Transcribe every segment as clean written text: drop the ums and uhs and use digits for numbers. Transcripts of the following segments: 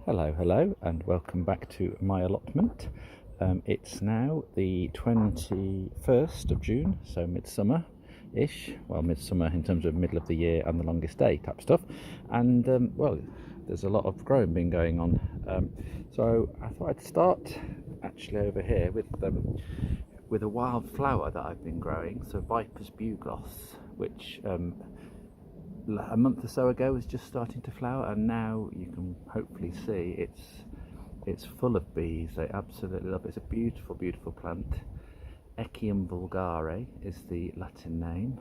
Hello, and welcome back to my allotment. It's now the 21st of June, so midsummer-ish. Well, midsummer in terms of middle of the year and the longest day type stuff. And well, there's a lot of growing been going on. So I thought I'd start actually over here with a wild flower that I've been growing. So Viper's Bugloss, which a month or so ago was just starting to flower, and now you can hopefully see it's full of bees. They absolutely love it. It's a beautiful plant. Echium vulgare is the Latin name.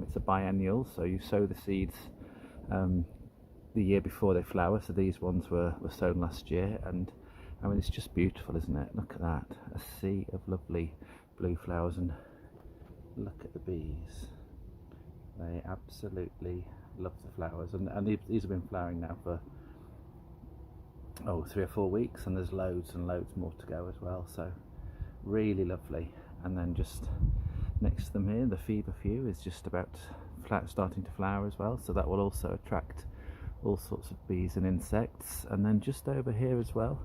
It's a biennial, so you sow the seeds the year before they flower. So these ones were sown last year, and I mean, it's just beautiful, isn't it? Look at that, a sea of lovely blue flowers, and look at the bees. They absolutely love the flowers, and these have been flowering now for 3 or 4 weeks, and there's loads and loads more to go as well, so really lovely. And then just next to them here, the feverfew is just about starting to flower as well, so that will also attract all sorts of bees and insects. And then just over here as well,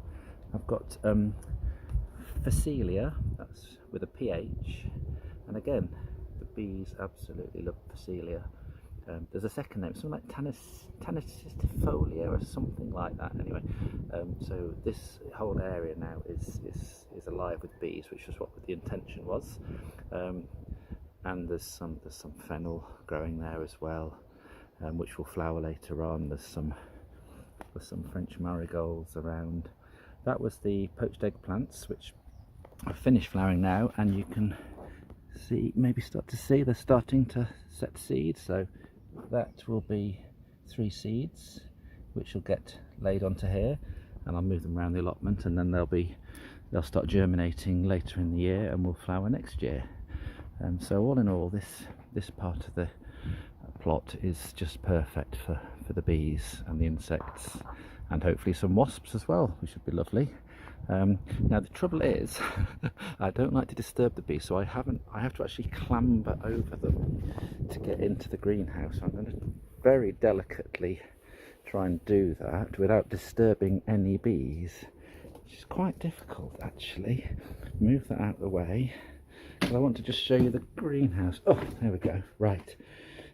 I've got Phacelia, that's with a PH, and again the bees absolutely love Phacelia. There's a second name, something like Tanicistifolia or something like that. Anyway, so this whole area now is alive with bees, which is what the intention was. And there's some fennel growing there as well, which will flower later on. There's some French marigolds around. That was the poached eggplants, which have finished flowering now, and you can see, maybe start to see, they're starting to set seeds. So that will be 3 seeds which will get laid onto here, and I'll move them around the allotment, and then they'll start germinating later in the year and will flower next year. So all in all, this part of the plot is just perfect for the bees and the insects, and hopefully some wasps as well, which would be lovely. Now the trouble is I don't like to disturb the bees, so I have to actually clamber over them to get into the greenhouse. I'm going to very delicately try and do that without disturbing any bees, which is quite difficult actually. Move that out of the way, because I want to just show you the greenhouse. Oh, there we go. Right,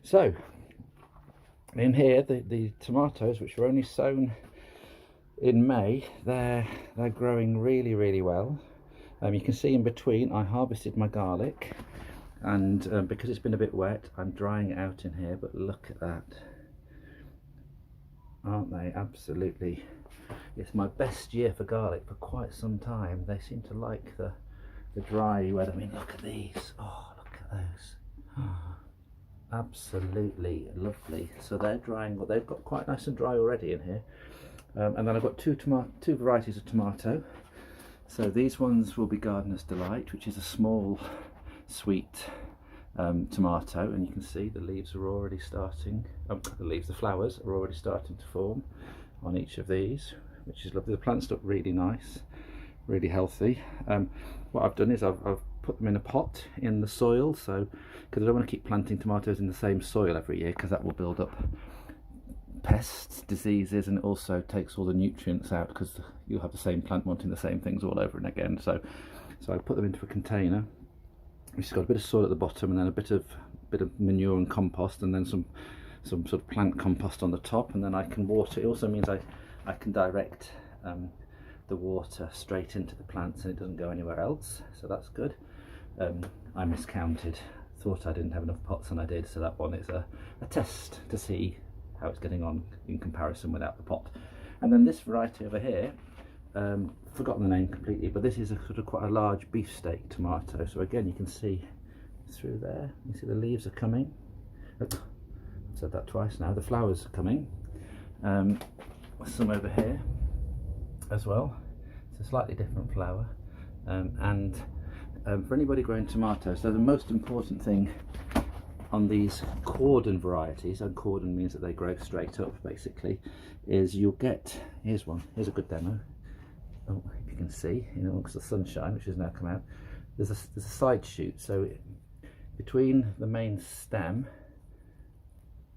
so in here the tomatoes, which were only sown in May, they're growing really well. You can see in between I harvested my garlic, and because it's been a bit wet, I'm drying it out in here. But look at that, aren't they absolutely? It's my best year for garlic for quite some time. They seem to like the dry weather. I mean, look at these. Oh, look at those. Oh, absolutely lovely. So they're drying, well, they've got quite nice and dry already in here. And then I've got two varieties of tomato. So these ones will be Gardener's Delight, which is a small sweet tomato, and you can see the leaves are already starting, the flowers are already starting to form on each of these, which is lovely. The plants look really nice, really healthy. What I've done is I've put them in a pot in the soil, so because I don't want to keep planting tomatoes in the same soil every year, because that will build up pests, diseases, and it also takes all the nutrients out, because you'll have the same plant wanting the same things all over and again. So I put them into a container which has got a bit of soil at the bottom, and then a bit of manure and compost, and then some sort of plant compost on the top, and then I can water. It also means I can direct the water straight into the plants, and it doesn't go anywhere else, so that's good. I miscounted, thought I didn't have enough pots, and I did, so that one is a test to see how it's getting on in comparison without the pot. And then this variety over here, forgotten the name completely, but this is a sort of quite a large beefsteak tomato. So again, you can see through there, you see the leaves are coming. I've said that twice now. The flowers are coming. Some over here as well. It's a slightly different flower. For anybody growing tomatoes, so the most important thing on these cordon varieties, and cordon means that they grow straight up basically, is you'll get, here's a good demo. Oh, if you can see, amongst the sunshine, which has now come out, there's a side shoot. So between the main stem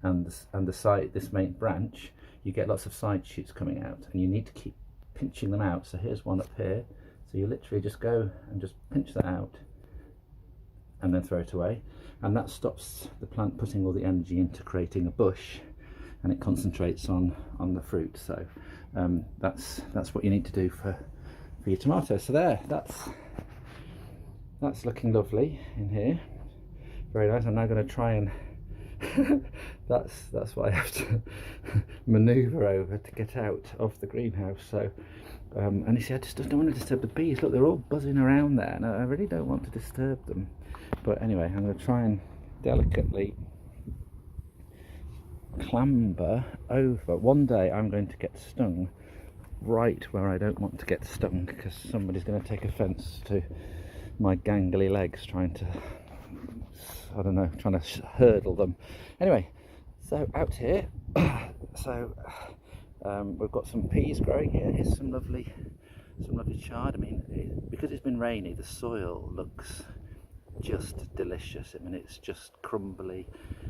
and the side, this main branch, you get lots of side shoots coming out, and you need to keep pinching them out. So here's one up here. So you literally just go and just pinch that out and then throw it away, and that stops the plant putting all the energy into creating a bush, and it concentrates on the fruit. So that's what you need to do for your tomatoes. So there, that's looking lovely in here, very nice. I'm now going to try and that's why I have to maneuver over to get out of the greenhouse. So and you see, I just don't want to disturb the bees. Look, they're all buzzing around there, and I really don't want to disturb them. But anyway, I'm going to try and delicately clamber over. One day I'm going to get stung right where I don't want to get stung, because somebody's going to take offence to my gangly legs trying to, I don't know, trying to hurdle them. Anyway, so out here, so we've got some peas growing here. Here's some lovely chard. I mean, because it's been rainy, the soil looks just delicious. I mean, it's just crumbly,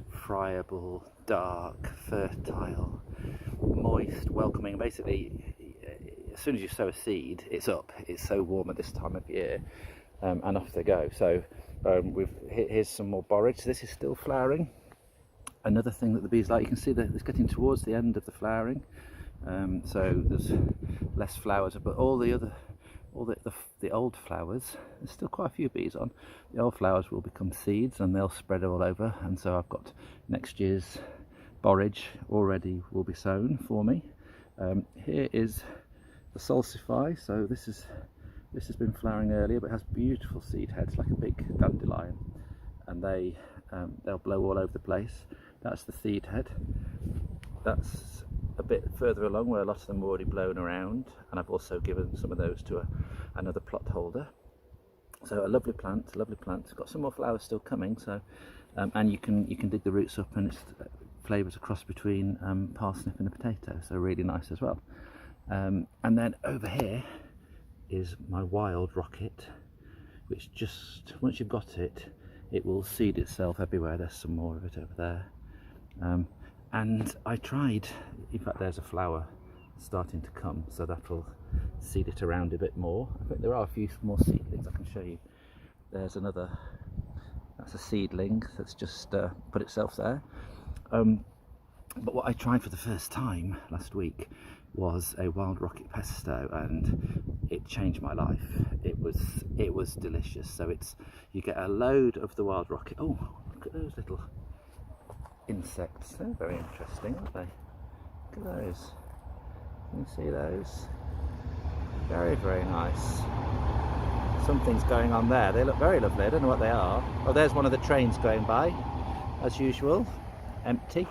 friable, dark, fertile, moist, welcoming. Basically, as soon as you sow a seed, it's up. It's so warm at this time of year, and off they go. So here's some more borage. This is still flowering. Another thing that the bees like, you can see that it's getting towards the end of the flowering, so there's less flowers, but all the old flowers, there's still quite a few bees on. The old flowers will become seeds and they'll spread all over, and so I've got next year's borage already will be sown for me. Here is the salsify. So this has been flowering earlier, but it has beautiful seed heads like a big dandelion, and they'll blow all over the place. That's the seed head. That's a bit further along where a lot of them are already blown around, and I've also given some of those to another plot holder. So a lovely plant, It's got some more flowers still coming. So and you can dig the roots up, and it flavours a cross between parsnip and a potato, so really nice as well. And then over here is my wild rocket, which just once you've got it, it will seed itself everywhere. There's some more of it over there. And I tried, in fact there's a flower starting to come, so that'll seed it around a bit more. I think there are a few more seedlings I can show you. There's another, that's a seedling that's just put itself there. But what I tried for the first time last week was a wild rocket pesto, and it changed my life. It was delicious. So you get a load of the wild rocket. Oh, look at those little insects. They're very interesting, aren't they? Look at those. Can you see those? Very, very nice. Something's going on there. They look very lovely. I don't know what they are. Oh, there's one of the trains going by, as usual, empty.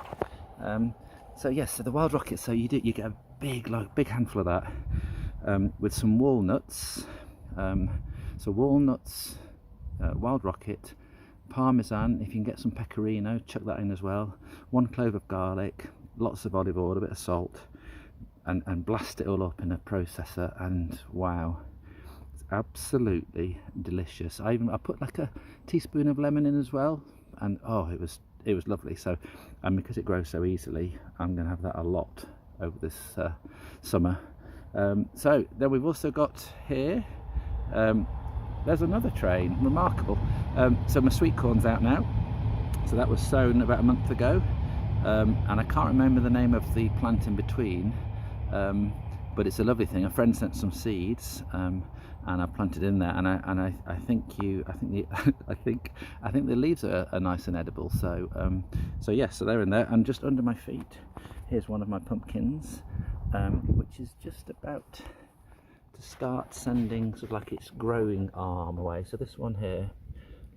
So yes, so the wild rocket. So you get a big handful of that, with some walnuts. So walnuts, wild rocket, parmesan. If you can get some pecorino, chuck that in as well. 1 clove of garlic, lots of olive oil, a bit of salt, and blast it all up in a processor. And wow, it's absolutely delicious. I put like a teaspoon of lemon in as well, and oh, it was lovely. So, and because it grows so easily, I'm going to have that a lot over this summer. So then we've also got here, there's another train, remarkable. So my sweet corn's out now. So that was sown about a month ago, and I can't remember the name of the plant in between, but it's a lovely thing. A friend sent some seeds, and I planted in there, and I think the leaves are nice and edible. So yes, so they're in there. And just under my feet, here's one of my pumpkins, which is just about to start sending sort of like its growing arm away. So this one here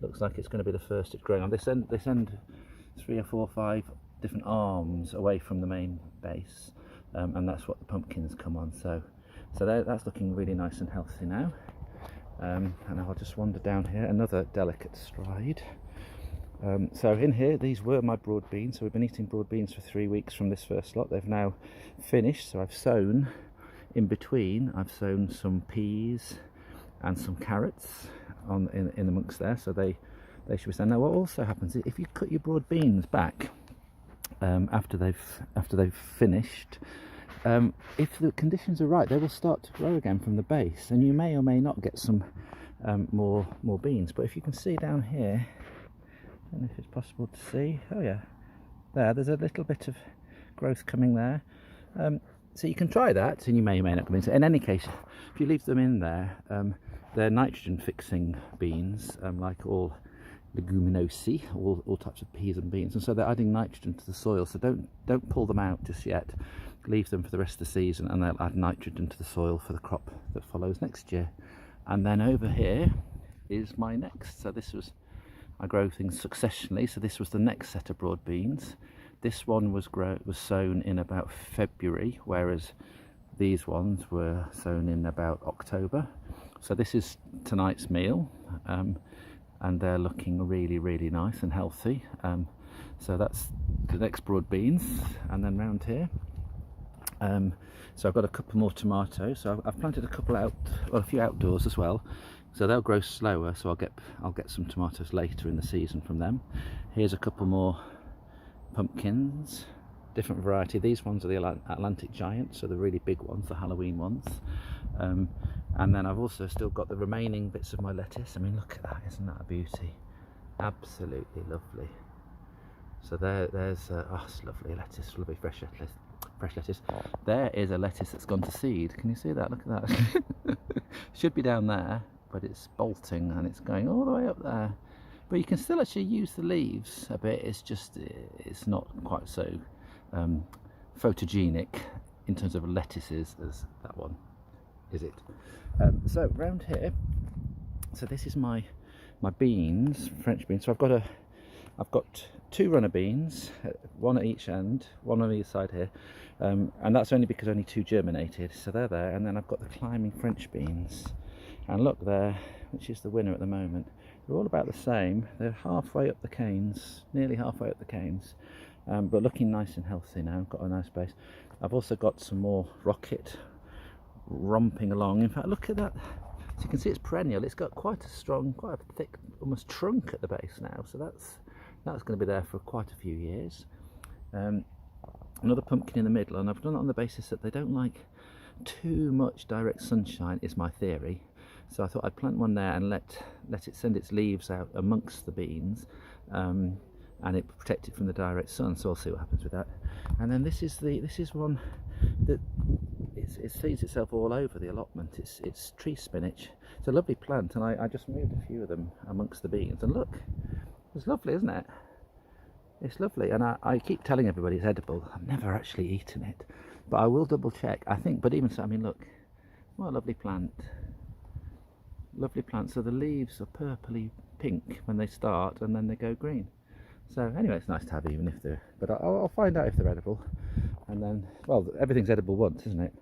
looks like it's going to be the first it's growing on. They send 3 or 4 or 5 different arms away from the main base, and that's what the pumpkins come on. So that's looking really nice and healthy now. And I'll just wander down here, another delicate stride. So in here, these were my broad beans. So we've been eating broad beans for 3 weeks from this first lot. They've now finished, so I've sown in between. I've sown some peas and some carrots in amongst there, so they should be sown. Now what also happens is if you cut your broad beans back after they've finished, if the conditions are right, they will start to grow again from the base, and you may or may not get some more beans. But if you can see down here, I don't know if it's possible to see. Oh yeah, there's a little bit of growth coming there. So you can try that, and you may or may not come in. So in any case, if you leave them in there, they're nitrogen fixing beans, like all leguminosae, all types of peas and beans, and so they're adding nitrogen to the soil. So don't pull them out just yet. Leave them for the rest of the season, and they'll add nitrogen to the soil for the crop that follows next year. And then over here is my next. So this was, I grow things successionally. So this was the next set of broad beans. This one was sown in about February, whereas these ones were sown in about October. So this is tonight's meal, and they're looking really, really nice and healthy. So that's the next broad beans, and then round here. So I've got a couple more tomatoes. So I've planted a few outdoors as well. So they'll grow slower. So I'll get some tomatoes later in the season from them. Here's a couple more pumpkins, different variety. These ones are the Atlantic Giants, so the really big ones, the Halloween ones. And then I've also still got the remaining bits of my lettuce. I mean, look at that, isn't that a beauty? Absolutely lovely. So there's oh, it's lovely lettuce, lovely fresh lettuce. There is a lettuce that's gone to seed. Can you see that? Look at that. Should be down there, but it's bolting and it's going all the way up there. But you can still actually use the leaves a bit. It's just, it's not quite so photogenic in terms of lettuces as that one, is it? So round here, so this is my beans, French beans. So I've got two runner beans, one at each end, one on either side here, and that's only because only two germinated. So they're there, and then I've got the climbing French beans, and look there, which is the winner at the moment. They're all about the same. They're halfway up the canes, nearly halfway up the canes, but looking nice and healthy now. Got a nice base. I've also got some more rocket romping along. In fact, look at that. So you can see it's perennial. It's got quite a strong, quite a thick, almost trunk at the base now. So that's going to be there for quite a few years. Another pumpkin in the middle, and I've done it on the basis that they don't like too much direct sunshine, is my theory. So I thought I'd plant one there and let it send its leaves out amongst the beans, and it protect it from the direct sun. So I'll see what happens with that. And then this is one that it seeds itself all over the allotment. It's tree spinach. It's a lovely plant, and I just moved a few of them amongst the beans. And look, it's lovely, isn't it? It's lovely, and I keep telling everybody it's edible. I've never actually eaten it, but I will double check. I think, but even so, I mean, look, what a lovely plant. Lovely plant. So the leaves are purpley pink when they start, and then they go green. So anyway, it's nice to have, even if they're, but I'll find out if they're edible. And then, well, everything's edible once, isn't it?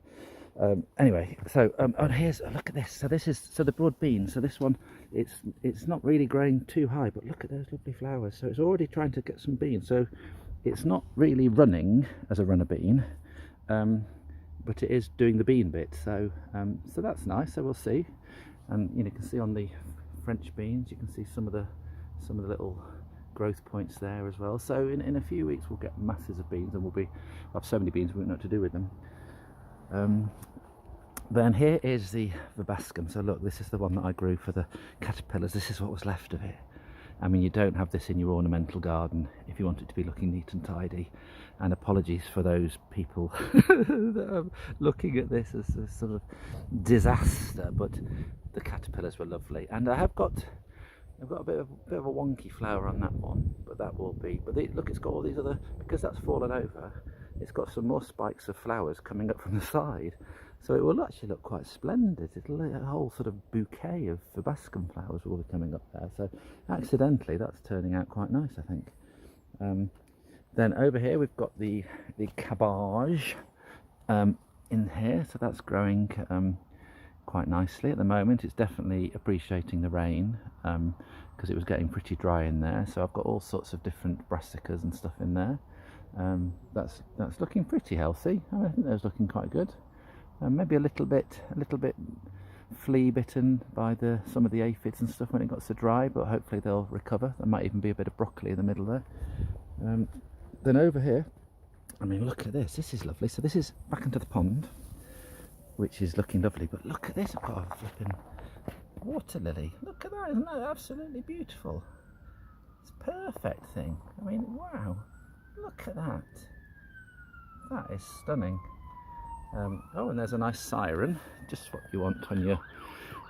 Anyway, so oh, here's, look at this. So this is, so the broad bean. So this one, it's not really growing too high, but look at those lovely flowers. So it's already trying to get some beans. So it's not really running as a runner bean, but it is doing the bean bit. So so that's nice. So we'll see. And you can see on the French beans, you can see some of the little growth points there as well. So in a few weeks we'll get masses of beans, and we'll have so many beans we won't know what to do with them. Then here is the verbascum. So look, this is the one that I grew for the caterpillars. This is what was left of it. I mean, you don't have this in your ornamental garden if you want it to be looking neat and tidy. And apologies for those people that are looking at this as a sort of disaster, but the caterpillars were lovely. And I've got a bit of a wonky flower on that one, but that will be. But look, it's got all these other, because that's fallen over, it's got some more spikes of flowers coming up from the side. So it will actually look quite splendid. A whole sort of bouquet of verbascum flowers will be coming up there. So accidentally, that's turning out quite nice, I think. Then over here we've got the cabbage in here. So that's growing quite nicely at the moment. It's definitely appreciating the rain because it was getting pretty dry in there. So I've got all sorts of different brassicas and stuff in there. That's looking pretty healthy. I think that's looking quite good. Maybe a little bit flea bitten by some of the aphids and stuff when it got so dry, but hopefully they'll recover. There might even be a bit of broccoli in the middle there. Then over here I mean, look at this. This is lovely. So this is back into the pond, which is looking lovely. But look at this. I've got a flipping water lily. Look at that. Isn't that absolutely beautiful? It's a perfect thing. I mean, wow. Look at that. That is stunning. Oh, and there's a nice siren. Just what you want when you're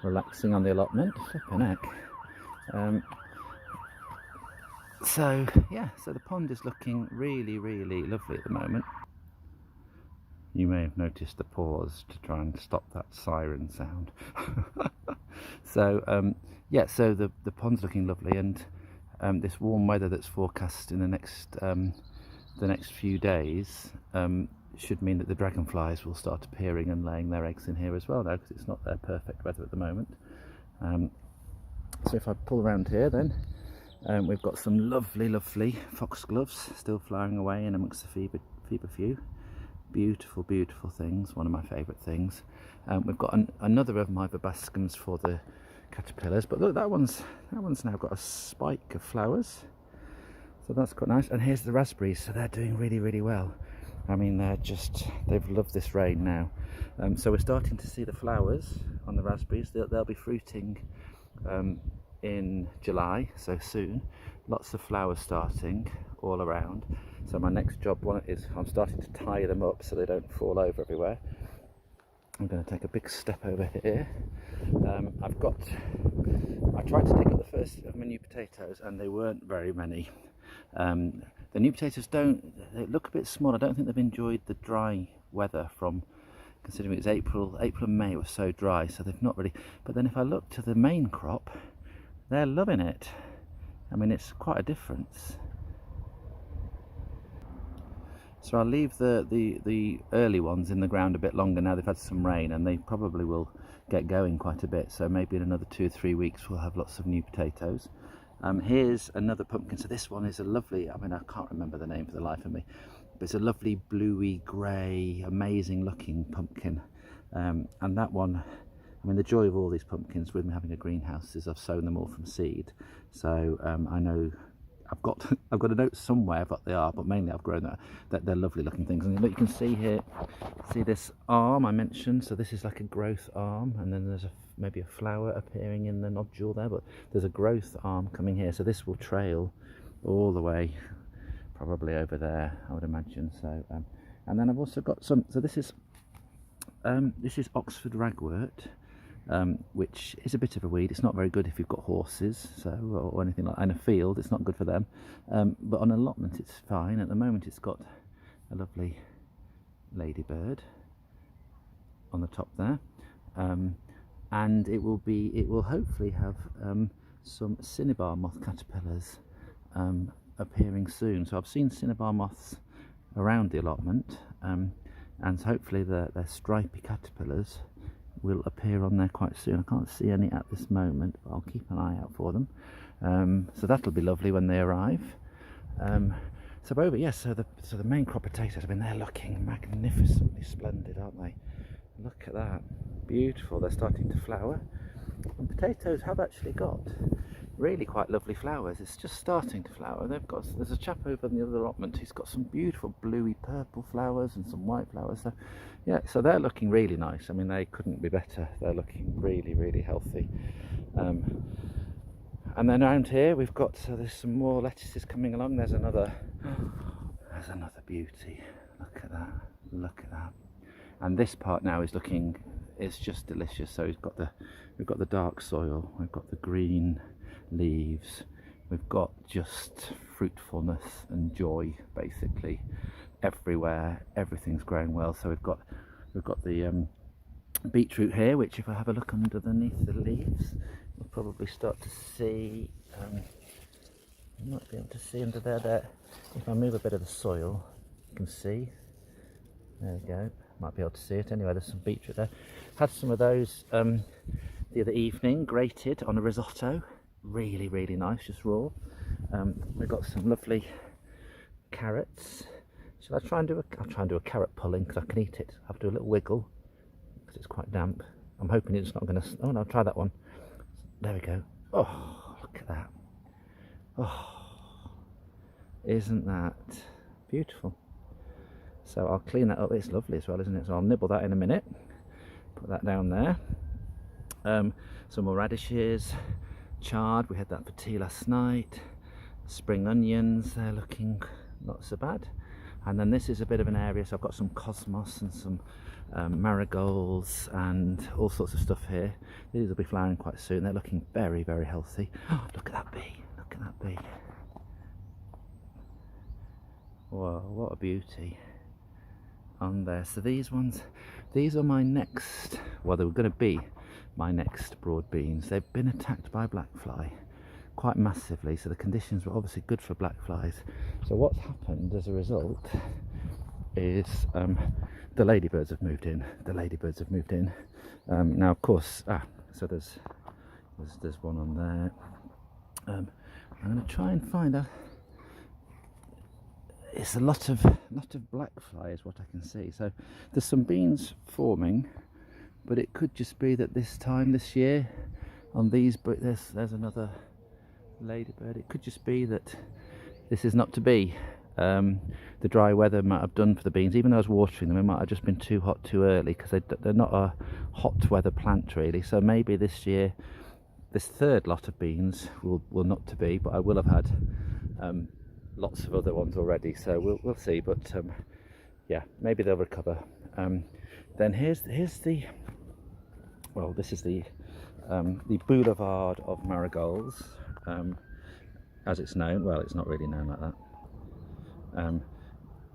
relaxing on the allotment. Flipping heck. So yeah, so the pond is looking really, really lovely at the moment. You may have noticed the pause to try and stop that siren sound. So yeah, so the pond's looking lovely, and this warm weather that's forecast in the next few days should mean that the dragonflies will start appearing and laying their eggs in here as well now, because it's not their perfect weather at the moment. So if I pull around here then, we've got some lovely foxgloves still flying away in amongst the feverfew. Beautiful, beautiful things, one of my favourite things. We've got another of my verbascums for the caterpillars, but look, that one's now got a spike of flowers, so that's quite nice. And here's the raspberries, so they're doing really, really well. I mean, they've loved this rain now. So we're starting to see the flowers on the raspberries. They'll be fruiting in July, so soon. Lots of flowers starting all around. So my next job is I'm starting to tie them up so they don't fall over everywhere. I'm going to take a big step over here. I tried to dig up the first of my new potatoes, and they weren't very many. The new potatoes they look a bit small. I don't think they've enjoyed the dry weather considering it was April and May was so dry, so they've not really. But then if I look to the main crop, they're loving it. I mean, it's quite a difference. So I'll leave the early ones in the ground a bit longer now they've had some rain, and they probably will get going quite a bit. So maybe in another 2 or 3 weeks we'll have lots of new potatoes. Here's another pumpkin. So this one is a lovely, I mean, I can't remember the name for the life of me, but it's a lovely bluey grey, amazing looking pumpkin. And that one, I mean, the joy of all these pumpkins with me having a greenhouse is I've sown them all from seed. So I know I've got a note somewhere of what they are, but mainly I've grown that they're lovely looking things. And look, you can see here, see this arm I mentioned. So this is like a growth arm, and then there's maybe a flower appearing in the nodule there, but there's a growth arm coming here. So this will trail all the way, probably over there, I would imagine. So and then I've also got some. So this is Oxford ragwort. Which is a bit of a weed. It's not very good if you've got horses, or anything like that. In a field, it's not good for them. But on allotment, it's fine. At the moment, it's got a lovely ladybird on the top there, and it will hopefully have some cinnabar moth caterpillars appearing soon. So I've seen cinnabar moths around the allotment, and so hopefully they're stripy caterpillars will appear on there quite soon. I can't see any at this moment, but I'll keep an eye out for them. So that'll be lovely when they arrive. So the main crop potatoes, I mean, they're looking magnificently splendid, aren't they? Look at that, beautiful. They're starting to flower, and potatoes have actually got really quite lovely flowers. It's just starting to flower. There's a chap over in the other allotment, he's got some beautiful bluey purple flowers and some white flowers. So yeah, so they're looking really nice. I mean, they couldn't be better. They're looking really, really healthy. And then around here we've got, so there's some more lettuces coming along. There's another beauty. Look at that. And this part now is just delicious. So we've got the dark soil, we've got the green leaves, we've got just fruitfulness and joy basically everywhere. Everything's growing well. So we've got the beetroot here, which if I have a look underneath the leaves, we'll probably start to see. You might be able to see under there. If I move a bit of the soil, you can see. There we go. Might be able to see it. Anyway, there's some beetroot there. Had some of those the other evening, grated on a risotto. Really, really nice, just raw. We've got some lovely carrots. Shall I try and I'll try and do a carrot pulling, because I can eat it. I have to do a little wiggle because it's quite damp. I'm hoping it's not going to. Oh no, I'll try that one. There we go. Oh, look at that. Oh, isn't that beautiful? So I'll clean that up. It's lovely as well, isn't it? So I'll nibble that in a minute. Put that down there. Some more radishes, chard. We had that for tea last night. Spring onions, they're looking not so bad. And then this is a bit of an area, so I've got some cosmos and some marigolds and all sorts of stuff here. These will be flowering quite soon. They're looking very, very healthy. Oh, look at that bee. Look at that bee. Whoa, what a beauty on there. So these ones, these are my next, well, they were going to be my next broad beans. They've been attacked by black fly quite massively, so the conditions were obviously good for black flies. So what's happened as a result is the ladybirds have moved in. Now of course, so there's one on there. I'm going to try and find a, it's a lot of black fly is what I can see. So there's some beans forming, but it could just be that this time this year on these, but there's another ladybird. It could just be that this is not to be. The dry weather might have done for the beans. Even though I was watering them, it might have just been too hot too early, because they're not a hot weather plant really. So maybe this year this third lot of beans will not to be, but I will have had lots of other ones already, so we'll see. But yeah, maybe they'll recover. Then here's the, well, this is the boulevard of marigolds, as it's known. Well, it's not really known like that,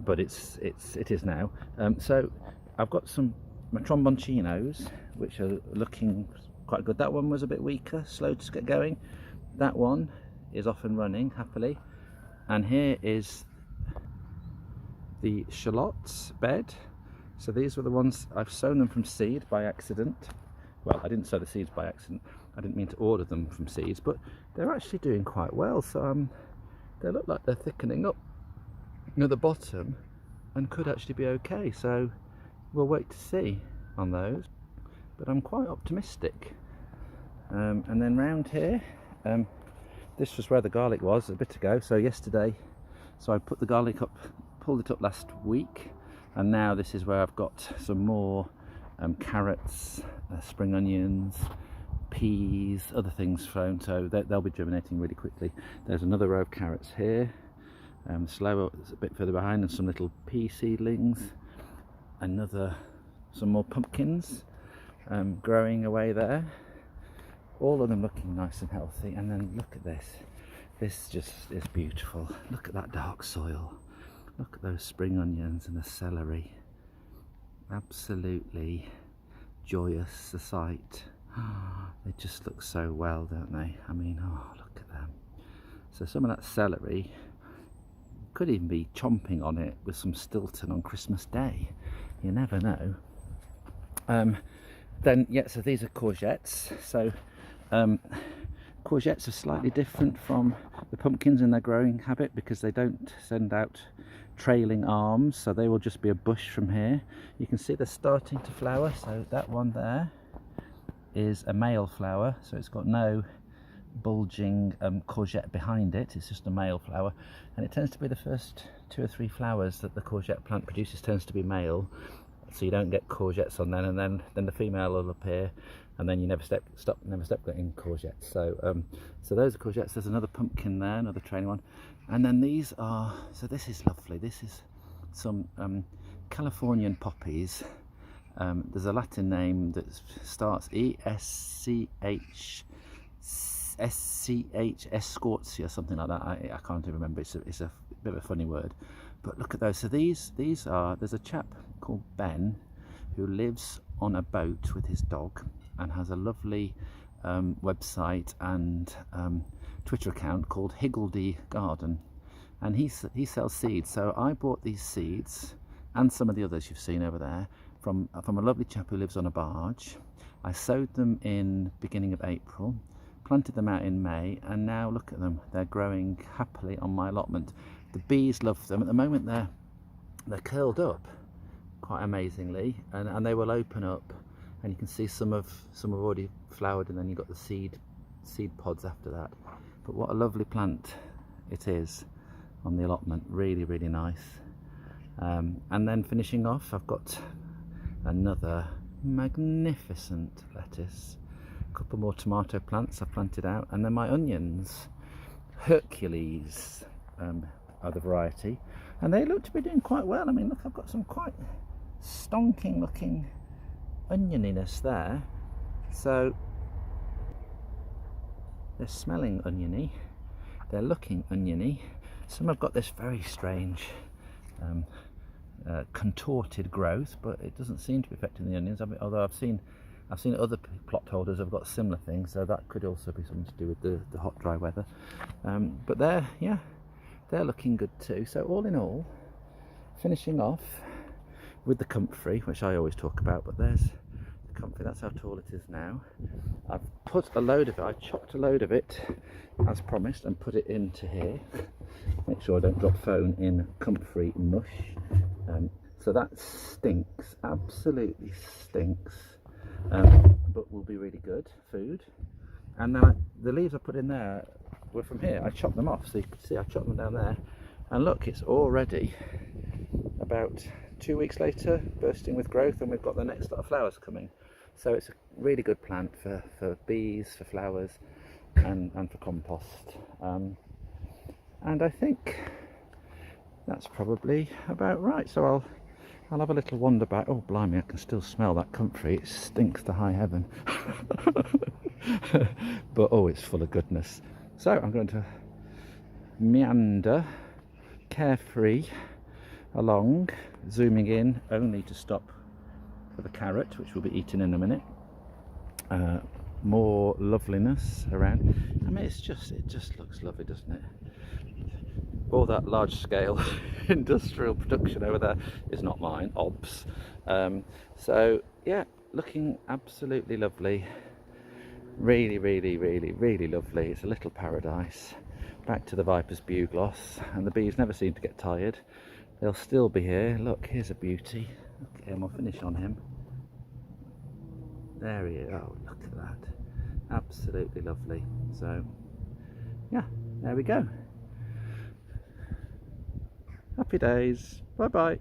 but it is now. So I've got some tromboncinos which are looking quite good. That one was a bit weaker, slow to get going. That one is off and running happily. And here is the shallots bed. So these were the ones, I've sown them from seed by accident. Well, I didn't sow the seeds by accident. I didn't mean to order them from seeds, but they're actually doing quite well. So they look like they're thickening up near the bottom and could actually be okay. So we'll wait to see on those, but I'm quite optimistic. And then round here, this was where the garlic was a bit ago. So yesterday, so I put the garlic up, pulled it up last week, and now this is where I've got some more carrots, spring onions, peas, other things thrown, so they'll be germinating really quickly. There's another row of carrots here, slower, a bit further behind, and some little pea seedlings. Some more pumpkins growing away there. All of them looking nice and healthy. And then look at this. This just is beautiful. Look at that dark soil. Look at those spring onions and the celery. Absolutely joyous, the sight. They just look so well, don't they? I mean, oh, look at them. So some of that celery, could even be chomping on it with some Stilton on Christmas Day. You never know. Then, yeah, so these are courgettes. So courgettes are slightly different from the pumpkins in their growing habit, because they don't send out trailing arms, so they will just be a bush from here. You can see they're starting to flower. So that one there is a male flower, so it's got no bulging courgette behind it. It's just a male flower, and it tends to be the first 2 or 3 flowers that the courgette plant produces tends to be male, so you don't get courgettes on then, and then the female will appear, and then you never stop getting courgettes. So so those are courgettes. There's another pumpkin there, another trailing one, and then these are, so this is lovely. This is some Californian poppies. There's a Latin name that starts Escortia, something like that. I can't even remember. It's a bit of a funny word, but look at those. So these are, there's a chap called Ben who lives on a boat with his dog and has a lovely website and Twitter account called Higgledy Garden, and he sells seeds. So I bought these seeds and some of the others you've seen over there from a lovely chap who lives on a barge. I sowed them in beginning of April, planted them out in May, and now look at them, they're growing happily on my allotment. The bees love them. At the moment they're curled up quite amazingly, and they will open up, and you can see some have already flowered, and then you've got the seed pods after that. But what a lovely plant it is on the allotment. Really, really nice. And then finishing off, I've got another magnificent lettuce, a couple more tomato plants I've planted out, and then my onions. Hercules are the variety, and they look to be doing quite well. I mean, look, I've got some quite stonking looking onioniness there, so they're smelling oniony, they're looking oniony. Some have got this very strange contorted growth, but it doesn't seem to be affecting the onions. I mean, although I've seen other plot holders have got similar things, so that could also be something to do with the hot dry weather. But they're looking good too. So all in all, finishing off with the comfrey, which I always talk about, but there's the comfrey. That's how tall it is now. I've put a load of it, I chopped a load of it as promised and put it into here. Make sure I don't drop phone in comfrey mush. So that stinks, absolutely stinks, but will be really good food. And then the leaves I put in there were from here. I chopped them off, so you can see I chopped them down there, and look, it's already about 2 weeks later bursting with growth, and we've got the next lot of flowers coming. So it's a really good plant for bees, for flowers, and for compost. And I think that's probably about right. So I'll have a little wander back. Oh blimey, I can still smell that comfrey. It stinks to high heaven. But oh, it's full of goodness. So I'm going to meander carefree along, zooming in only to stop for the carrot, which we'll be eating in a minute. More loveliness around. I mean, it just looks lovely, doesn't it? All that large scale industrial production over there is not mine, obs. So yeah, looking absolutely lovely. Really, really, really, really lovely. It's a little paradise. Back to the Viper's bugloss, and the bees never seem to get tired. They'll still be here. Look, here's a beauty. Okay, and we'll finish on him. There he is. Oh, look at that. Absolutely lovely. So yeah, there we go. Happy days. Bye bye.